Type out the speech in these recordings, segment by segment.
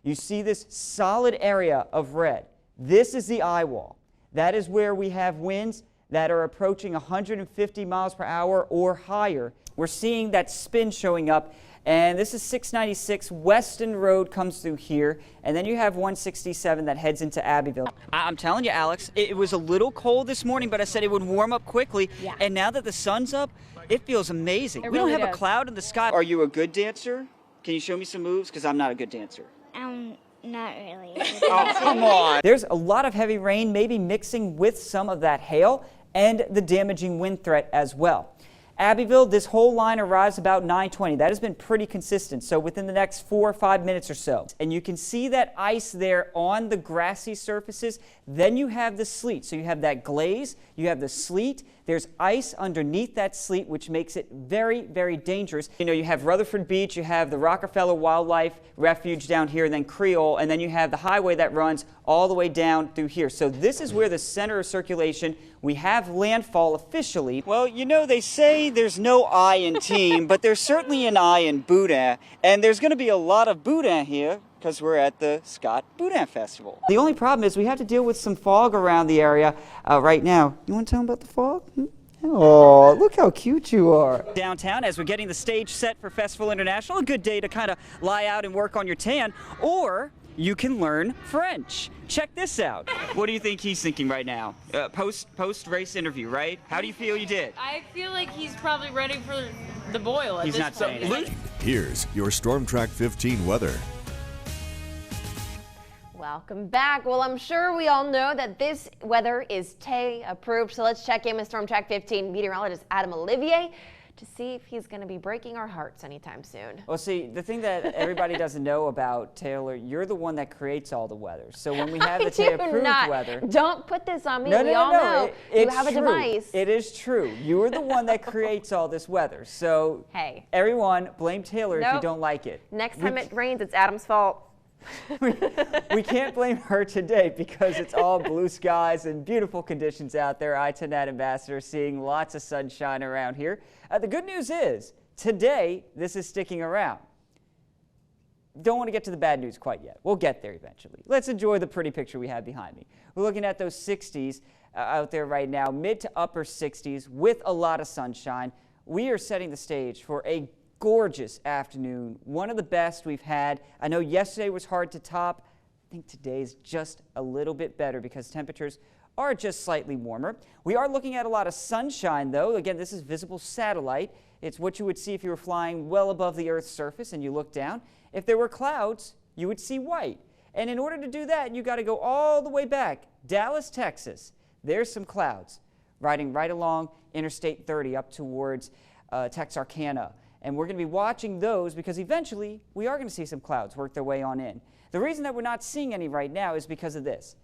You see this solid area of red. This is the eye wall. That is where we have winds that are approaching 150 miles per hour or higher. We're seeing that spin showing up, and this is 696 Weston Road comes through here, and then you have 167 that heads into Abbeville. I'm telling you, Alex, it was a little cold this morning, but I said it would warm up quickly, and now that the sun's up, it feels amazing. We don't have a cloud in the sky. Are you a good dancer? Can you show me some moves? Because I'm not a good dancer. Not really. Oh, come on. There's a lot of heavy rain, maybe mixing with some of that hail and the damaging wind threat as well. Abbeville, this whole line arrives about 9:20. That has been pretty consistent, so within the next 4 or 5 minutes or so. And you can see that ice there on the grassy surfaces. Then you have the sleet. So you have that glaze, you have the sleet. There's ice underneath that sleet, which makes it very, very dangerous. You know, you have Rutherford Beach, you have the Rockefeller Wildlife Refuge down here, and then Creole, and then you have the highway that runs all the way down through here. So this is where the center of circulation. We have landfall officially. Well, you know, they say there's no I in team, but there's certainly an I in Boudin, and there's going to be a lot of Boudin here because we're at the Scott Boudin Festival. The only problem is we have to deal with some fog around the area right now. You want to tell them about the fog? Oh, look how cute you are. Downtown, as we're getting the stage set for Festival International, a good day to kind of lie out and work on your tan, or you can learn French. Check this out. What do you think he's thinking right now? Post-race interview, right? How do you feel you did? I feel like he's probably ready for the boil at He's this not saying point. it. Here's your Storm Track 15 weather. Welcome back. Well, I'm sure we all know that this weather is TAY approved. So let's check in with Storm Track 15 meteorologist Olivier to see if he's going to be breaking our hearts anytime soon. Well, see, the thing that everybody doesn't know about Taylor, you're the one that creates all the weather. So when we have the TAY approved weather. Don't put this on me. No, we all know you have a device. It is true. You are the one that creates all this weather. So hey, everyone, blame Taylor if you don't like it. Next time it rains, it's Adam's fault. We can't blame her today because it's all blue skies and beautiful conditions out there. I-10 Ambassador seeing lots of sunshine around here. The good news is today this is sticking around. Don't want to get to the bad news quite yet. We'll get there eventually. Let's enjoy the pretty picture we have behind me. We're looking at those 60s out there right now, mid to upper 60s with a lot of sunshine. We are setting the stage for a gorgeous afternoon, one of the best we've had. I know yesterday was hard to top. I think today's just a little bit better because temperatures are just slightly warmer. We are looking at a lot of sunshine though. Again, this is visible satellite. It's what you would see if you were flying well above the Earth's surface and you look down. If there were clouds, you would see white. And in order to do that, you got to go all the way back. Dallas, Texas. There's some clouds riding right along Interstate 30 up towards Texarkana. And we're going to be watching those because eventually we are going to see some clouds work their way on in. The reason that we're not seeing any right now is because of this.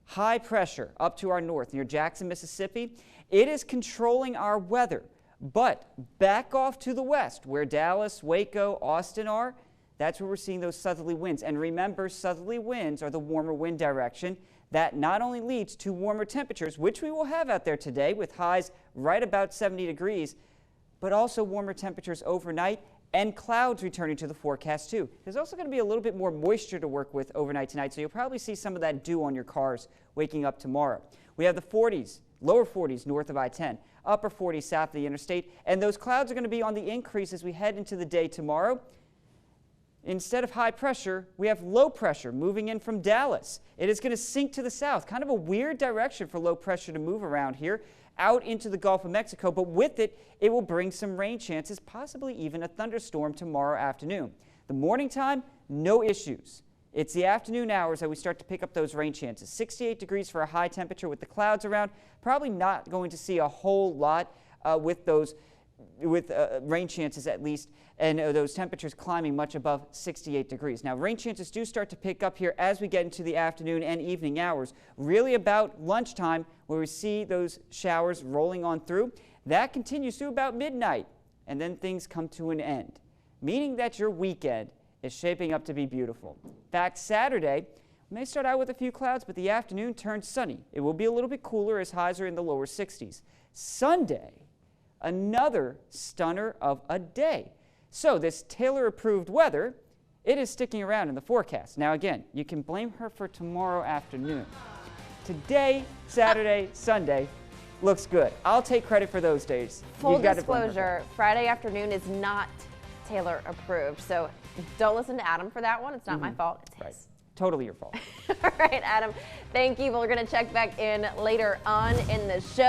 High pressure up to our north near Jackson, Mississippi. It is controlling our weather. But back off to the west where Dallas, Waco, Austin are, that's where we're seeing those southerly winds. And remember, southerly winds are the warmer wind direction. That not only leads to warmer temperatures, which we will have out there today with highs right about 70 degrees, but also warmer temperatures overnight and clouds returning to the forecast too. There's also going to be a little bit more moisture to work with overnight tonight, so you'll probably see some of that dew on your cars waking up tomorrow. We have the 40s, lower 40s north of I-10, upper 40s south of the interstate, and those clouds are going to be on the increase as we head into the day tomorrow. Instead of high pressure, we have low pressure moving in from Dallas. It is going to sink to the south, kind of a weird direction for low pressure to move around here, out into the Gulf of Mexico, but with it, it will bring some rain chances, possibly even a thunderstorm tomorrow afternoon. The morning time, no issues. It's the afternoon hours that we start to pick up those rain chances. 68 degrees for a high temperature with the clouds around. Probably not going to see a whole lot with those rain chances at least, and those temperatures climbing much above 68 degrees. Now, rain chances do start to pick up here as we get into the afternoon and evening hours, really about lunchtime where we see those showers rolling on through. That continues to about midnight, and then things come to an end, meaning that your weekend is shaping up to be beautiful. In fact, Saturday may start out with a few clouds, but the afternoon turns sunny. It will be a little bit cooler as highs are in the lower 60s. Sunday, another stunner of a day. So this Taylor-approved weather it is sticking around in the forecast. Now again, you can blame her for tomorrow afternoon. Today, Saturday, Sunday, looks good. I'll take credit for those days. Full You've got to blame her. disclosure, Friday afternoon is not Taylor approved, so don't listen to Adam for that one. It's not my fault, it's Right. his. Totally your fault. All right, Adam, thank you. We're going to check back in later on in the show.